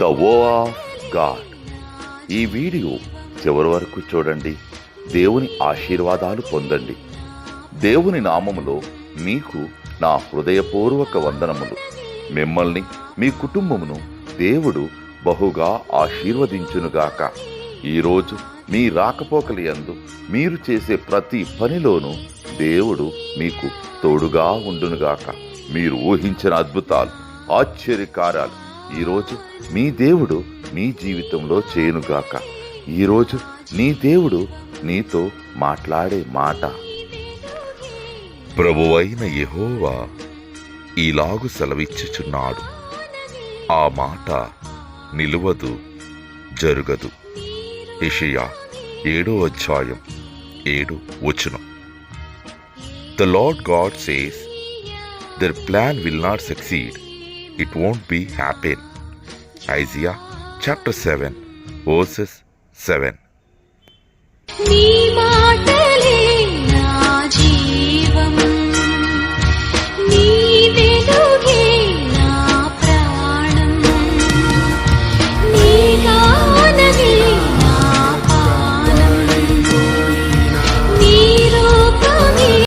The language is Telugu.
ద వో ఆఫ్ గాడ్. ఈ వీడియో చివరి వరకు చూడండి. దేవుని ఆశీర్వాదాలు పొందండి. దేవుని నామములో మీకు నా హృదయపూర్వక వందనములు. మిమ్మల్ని మీ కుటుంబమును దేవుడు బహుగా ఆశీర్వదించునుగాక. ఈరోజు మీ రాకపోకలి యందు మీరు చేసే ప్రతి పనిలోనూ దేవుడు మీకు తోడుగా ఉండునుగాక. మీరు ఊహించిన అద్భుతాలు, ఆశ్చర్యకార్యాలు ఈరోజు మీ దేవుడు మీ జీవితంలో చేయునుగాక. ఈరోజు నీ దేవుడు నీతో మాట్లాడే మాట. ప్రభువైన యెహోవా ఈలాగు సెలవిచ్చుచున్నాడు, ఆ మాట నిలువదు, జరుగదు. యెషయా 7:7. The Lord God says, their plan will not succeed. It won't be happen. Isaiah chapter 7 verses 7.